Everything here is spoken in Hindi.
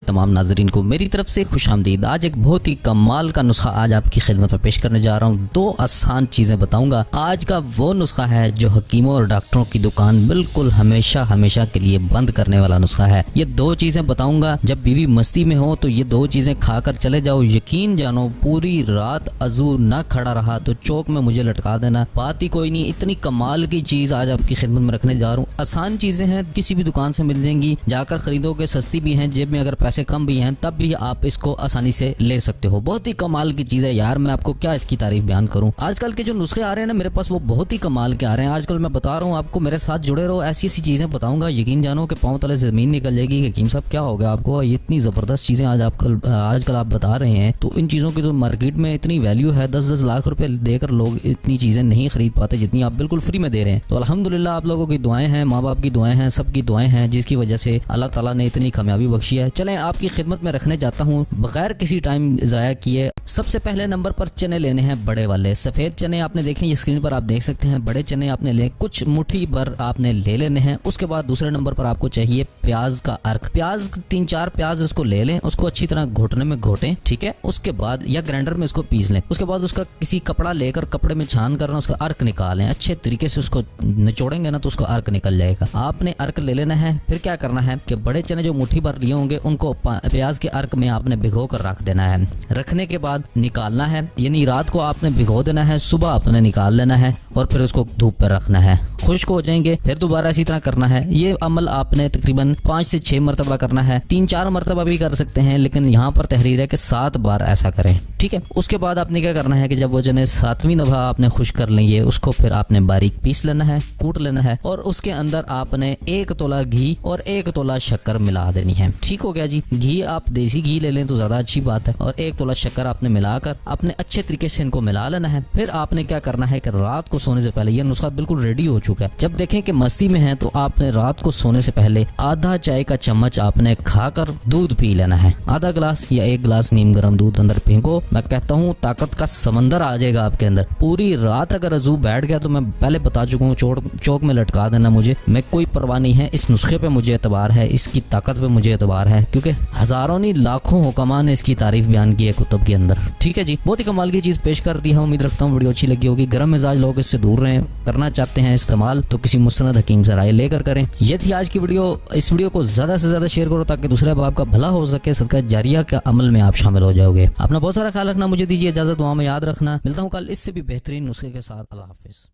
तमाम नाजरीन को मेरी तरफ से खुशामदीद। आज एक बहुत ही कमाल का नुस्खा आज आपकी खिदमत में पेश करने जा रहा हूँ। दो आसान चीज़ें बताऊंगा। आज का वो नुस्खा है जो हकीमों और डॉक्टरों की दुकान बिल्कुल हमेशा हमेशा के लिए बंद करने वाला नुस्खा है। ये दो चीज़ें बताऊंगा, जब बीवी मस्ती में हो तो ये दो चीज़ें खाकर चले जाओ। यकीन जानो पूरी रात अजू ना खड़ा रहा तो चौक में मुझे लटका देना, बात ही कोई नहीं। इतनी कमाल की चीज़ आज आपकी खिदमत में रखने जा रहा हूँ। आसान चीज़ें हैं, किसी भी दुकान से मिल जाएंगी, जाकर खरीदोगे, सस्ती भी हैं, जेब में अगर पैसे कम भी हैं तब भी आप इसको आसानी से ले सकते हो। बहुत ही कमाल की चीज़ है यार, मैं आपको क्या इसकी तारीफ बयान करूं। आजकल के जो नुस्खे आ रहे हैं ना मेरे पास, वो बहुत ही कमाल के आ रहे हैं। आजकल मैं बता रहा हूँ आपको, मेरे साथ जुड़े रहो, ऐसी ऐसी चीज़ें बताऊंगा, यकीन जानो कि पाँव तले ज़मीन निकल जाएगी। हकीम साहब क्या होगा आपको, इतनी ज़बरदस्त चीज़ें आजकल आप बता रहे हैं। तो इन चीज़ों की तो मार्केट में इतनी वैल्यू है, 10-10 लाख रुपए देकर लोग इतनी चीज़ें नहीं खरीद पाते जितनी आप बिल्कुल फ्री में दे रहे हैं। तो अल्हम्दुलिल्लाह आप लोगों की दुआएं हैं, माँ बाप की दुआएं हैं, सबकी दुआएं हैं, जिसकी वजह से अल्लाह ताला ने इतनी कामयाबी बख्शी है। चलें आपकी खिदमत में रखने जाता हूँ बगैर किसी टाइम ज़ाया किए। सबसे पहले नंबर पर चने लेने हैं बड़े वाले सफ़ेद चने। आपने देखे ये स्क्रीन पर आप देख सकते हैं, बड़े चने आपने ले कुछ मुट्ठी भर आपने ले लेने हैं। उसके बाद दूसरे नंबर पर आपको चाहिए प्याज का अर्क। प्याज 3-4 प्याज उसको ले लें, उसको अच्छी तरह घोटने में घोटें, ठीक है। उसके बाद या ग्राइंडर में उसको पीस लें। उसके बाद उसका किसी कपड़ा लेकर कपड़े में छान कर उसका अर्क निकालें। अच्छे तरीके से उसको निचोड़ेंगे ना तो उसका अर्क निकल जाएगा। आपने अर्क ले लेना है। फिर क्या करना है कि बड़े चने जो मुट्ठी भर लिए होंगे उनको प्याज के अर्क में आपने भिगो कर रख देना है। रखने के बाद निकालना है, यानी रात को आपने भिगो देना है, सुबह आपने निकाल लेना है और फिर उसको धूप पर रखना है। खुश्क हो जाएंगे, फिर दोबारा इसी तरह करना है। ये अमल आपने तकरीबन 5 से 6 मरतबा करना है। 3-4 मरतबा भी कर सकते हैं, लेकिन यहाँ पर तहरीर है कि 7 बार ऐसा करें, ठीक है। उसके बाद आपने क्या करना है कि जब वो चने 7वीं दफा आपने खुश्क कर लेंगे, उसको फिर आपने बारीक पीस लेना है, कूट लेना है और उसके अंदर आपने 1 तोला घी और 1 तोला शक्कर मिला देनी है। ठीक हो गया जी। घी आप देसी घी ले लें तो ज्यादा अच्छी बात है, और 1 तोला शक्कर आपने मिलाकर आपने अच्छे तरीके से इनको मिला लेना है। फिर आपने क्या करना है कि रात को सोने से पहले, यह नुस्खा बिल्कुल रेडी हो चुका है, जब देखें कि मस्ती में है तो आपने रात को सोने से पहले आधा चाय का चम्मच आपने खाकर दूध पी लेना है। आधा गिलास या 1 गिलास नीम गर्म दूध अंदर फेंको। मैं कहता हूँ ताकत का समंदर आ जाएगा आपके अंदर। पूरी रात अगर अजू बैठ गया तो मैं पहले बता चुका हूँ, चौक में लटका देना मुझे, मैं कोई परवाह नहीं है। इस नुस्खे पे मुझे एतबार है, इसकी ताकत पे मुझे एतबार है, क्योंकि हजारों नहीं लाखों हुक्मा ने इसकी तारीफ बयान की है कुतुब के अंदर। ठीक है जी, बहुत ही कमाल की चीज पेश कर दी है। उम्मीद रखता हूँ वीडियो अच्छी लगी होगी। गर्म मिजाज लोग इससे दूर रहें, करना चाहते हैं इस्तेमाल तो किसी मुस्तनद हकीम से राय लेकर करें। ये थी आज की वीडियो। इस वीडियो को ज्यादा से ज्यादा शेयर करो ताकि दूसरे बाप का भला हो सके, सदका जारिया के अमल में आप शामिल हो जाओगे। अपना बहुत सारा ख्याल रखना, मुझे दीजिए इजाजत, दुआ में याद रखना। मिलता हूँ कल इससे भी बेहतरीन नुस्खे के साथ। अल्लाह हाफिज।